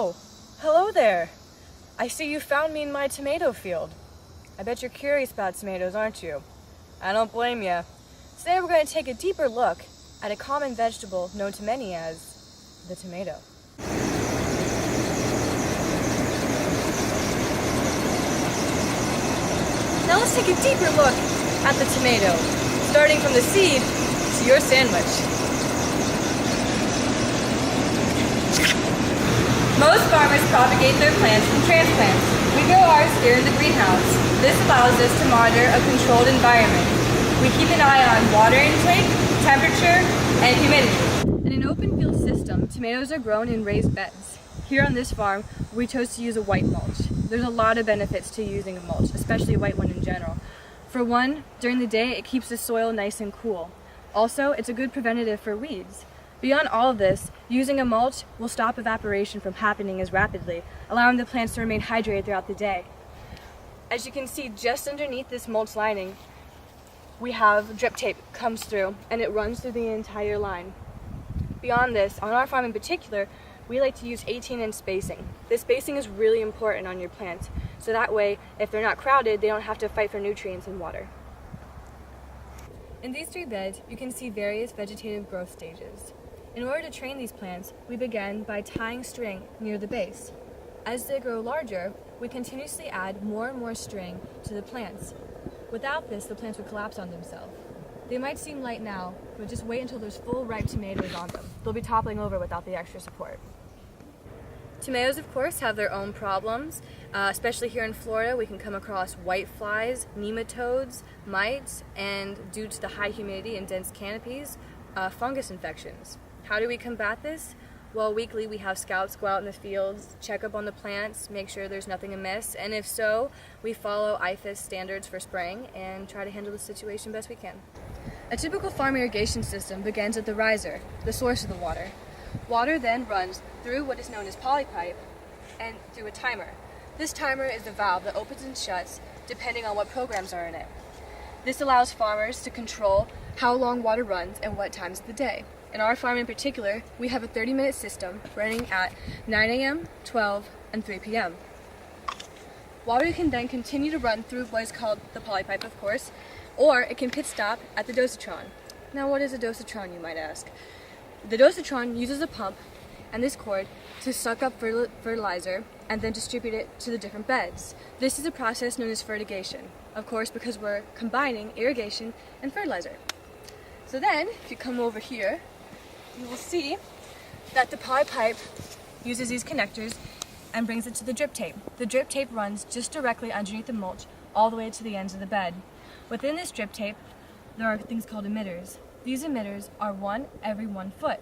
Oh, hello there. I see you found me in my tomato field. I bet you're curious about tomatoes, aren't you? I don't blame you. Today we're going to take a deeper look at a common vegetable known to many as the tomato. Now let's take a deeper look at the tomato, starting from the seed to your sandwich. Most farmers propagate their plants from transplants. We grow ours here in the greenhouse. This allows us to monitor a controlled environment. We keep an eye on water intake, temperature, and humidity. In an open field system, tomatoes are grown in raised beds. Here on this farm, we chose to use a white mulch. There's a lot of benefits to using a mulch, especially a white one in general. For one, during the day, it keeps the soil nice and cool. Also, it's a good preventative for weeds. Beyond all of this, using a mulch will stop evaporation from happening as rapidly, allowing the plants to remain hydrated throughout the day. As you can see, just underneath this mulch lining, we have drip tape comes through, and it runs through the entire line. Beyond this, on our farm in particular, we like to use 18-inch spacing. This spacing is really important on your plants, so that way, if they're not crowded, they don't have to fight for nutrients and water. In these three beds, you can see various vegetative growth stages. In order to train these plants, we begin by tying string near the base. As they grow larger, we continuously add more and more string to the plants. Without this, the plants would collapse on themselves. They might seem light now, but just wait until there's full ripe tomatoes on them. They'll be toppling over without the extra support. Tomatoes, of course, have their own problems. Especially here in Florida, we can come across whiteflies, nematodes, mites, and due to the high humidity and dense canopies, fungus infections. How do we combat this? Well, weekly we have scouts go out in the fields, check up on the plants, make sure there's nothing amiss, and if so, we follow IFAS standards for spraying and try to handle the situation best we can. A typical farm irrigation system begins at the riser, the source of the water. Water then runs through what is known as polypipe and through a timer. This timer is the valve that opens and shuts depending on what programs are in it. This allows farmers to control how long water runs and what times of the day. In our farm in particular, we have a 30-minute system running at 9 a.m., 12, and 3 p.m. Water can then continue to run through what is called the polypipe, of course, or it can pit stop at the dosatron. Now, what is a dosatron, you might ask? The dosatron uses a pump and this cord to suck up fertilizer and then distribute it to the different beds. This is a process known as fertigation, of course, because we're combining irrigation and fertilizer. So then, if you come over here, you will see that the polypipe uses these connectors and brings it to the drip tape. The drip tape runs just directly underneath the mulch all the way to the ends of the bed. Within this drip tape, there are things called emitters. These emitters are one every 1 foot.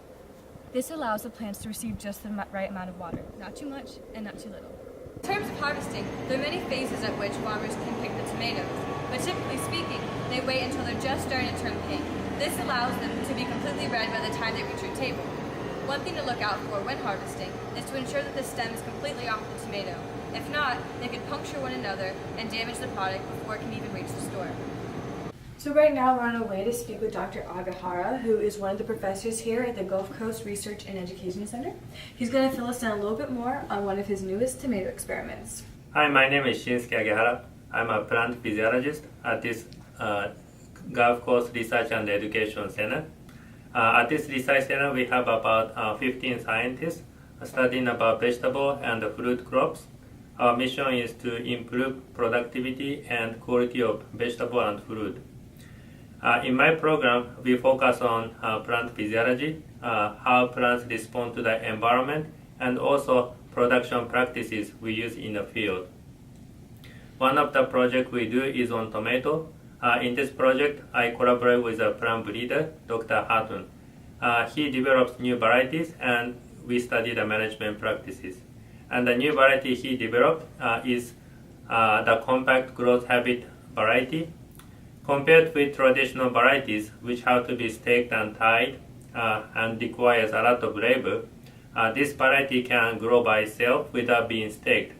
This allows the plants to receive just the right amount of water, not too much and not too little. In terms of harvesting, there are many phases at which farmers can pick the tomatoes, but typically speaking, they wait until they're just starting to turn pink. This allows them to be completely red by the time they reach your table. One thing to look out for when harvesting is to ensure that the stem is completely off the tomato. If not, they could puncture one another and damage the product before it can even reach the store. So right now we're on our way to speak with Dr. Agahara, who is one of the professors here at the Gulf Coast Research and Education Center. He's going to fill us in a little bit more on one of his newest tomato experiments. Hi, my name is Shinsuke Agahara. I'm a plant physiologist at this Gulf Coast Research and Education Center. At this research center, we have about 15 scientists studying about vegetable and fruit crops. Our mission is to improve productivity and quality of vegetable and fruit. In my program, we focus on plant physiology, how plants respond to the environment, and also production practices we use in the field. One of the projects we do is on tomato. In this project, I collaborate with a plant breeder, Dr. Hatton. He develops new varieties and we study the management practices. And the new variety he developed is the compact growth habit variety. Compared with traditional varieties, which have to be staked and tied and requires a lot of labor, this variety can grow by itself without being staked.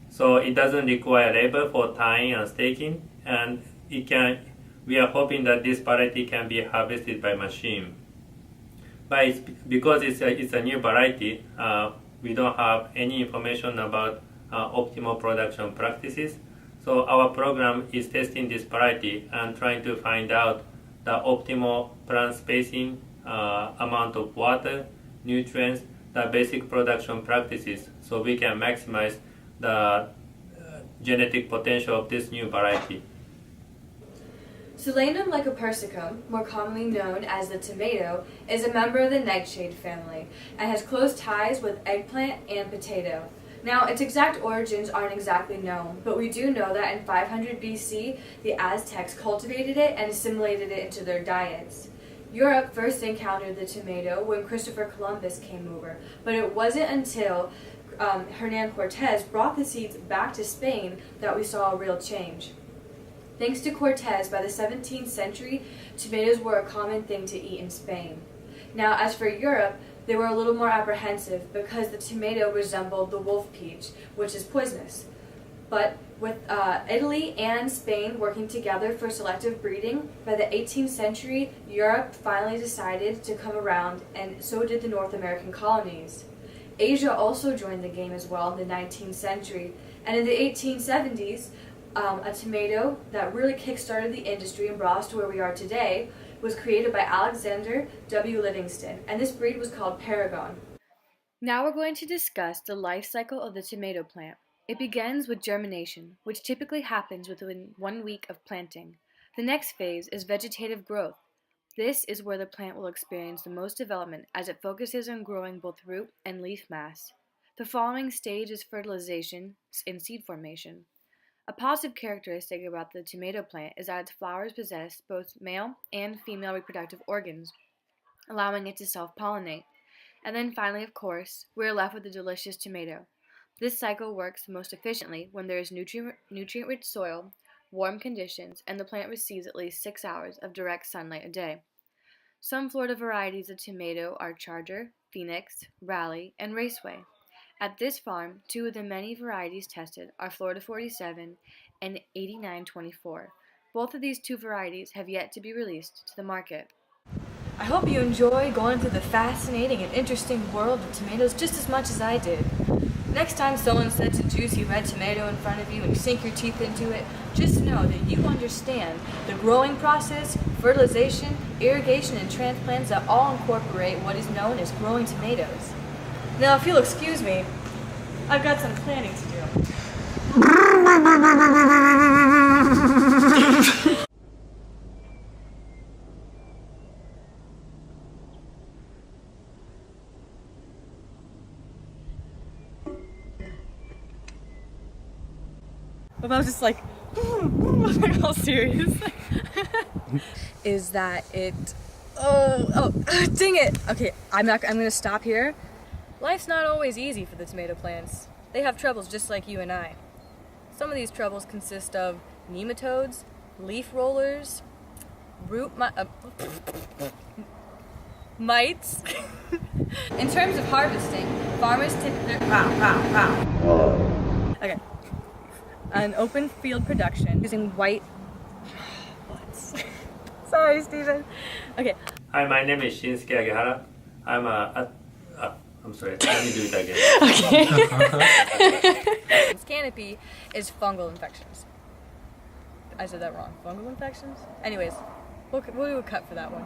So it doesn't require labor for tying and staking, and we are hoping that this variety can be harvested by machine. But because it's a new variety, we don't have any information about optimal production practices. So our program is testing this variety and trying to find out the optimal plant spacing, amount of water, nutrients, the basic production practices, so we can maximize the genetic potential of this new variety. Solanum lycopersicum, more commonly known as the tomato, is a member of the nightshade family and has close ties with eggplant and potato. Now, its exact origins aren't exactly known, but we do know that in 500 BC, the Aztecs cultivated it and assimilated it into their diets. Europe first encountered the tomato when Christopher Columbus came over, but it wasn't until Hernan Cortez brought the seeds back to Spain that we saw a real change. Thanks to Cortez, by the 17th century, tomatoes were a common thing to eat in Spain. Now, as for Europe, they were a little more apprehensive because the tomato resembled the wolf peach, which is poisonous. But with Italy and Spain working together for selective breeding, by the 18th century, Europe finally decided to come around, and so did the North American colonies. Asia also joined the game as well in the 19th century, and in the 1870s, a tomato that really kick-started the industry and brought us to where we are today was created by Alexander W. Livingston, and this breed was called Paragon. Now we're going to discuss the life cycle of the tomato plant. It begins with germination, which typically happens within 1 week of planting. The next phase is vegetative growth. This is where the plant will experience the most development as it focuses on growing both root and leaf mass. The following stage is fertilization and seed formation. A positive characteristic about the tomato plant is that its flowers possess both male and female reproductive organs, allowing it to self-pollinate. And then finally, of course, we are left with a delicious tomato. This cycle works most efficiently when there is nutrient-rich soil, warm conditions, and the plant receives at least 6 hours of direct sunlight a day. Some Florida varieties of tomato are Charger, Phoenix, Raleigh, and Raceway. At this farm, 2 of the many varieties tested are Florida 47 and 8924. Both of these 2 varieties have yet to be released to the market. I hope you enjoy going through the fascinating and interesting world of tomatoes just as much as I did. Next time someone sets a juicy red tomato in front of you and you sink your teeth into it, just know that you understand the growing process, fertilization, irrigation, and transplants that all incorporate what is known as growing tomatoes. Now, if you'll excuse me, I've got some planning to do. If I was just like all serious, is that it? Dang it! Okay, I'm gonna stop here. Life's not always easy for the tomato plants. They have troubles just like you and I. Some of these troubles consist of nematodes, leaf rollers, mites. In terms of harvesting, farmers typically okay. An open field production using white. Sorry, Steven. Okay. Hi, my name is Shinsuke Agehara. I'm sorry, let me do it again. Okay. Canopy is fungal infections. I said that wrong. Fungal infections? Anyways, we'll do a cut for that one.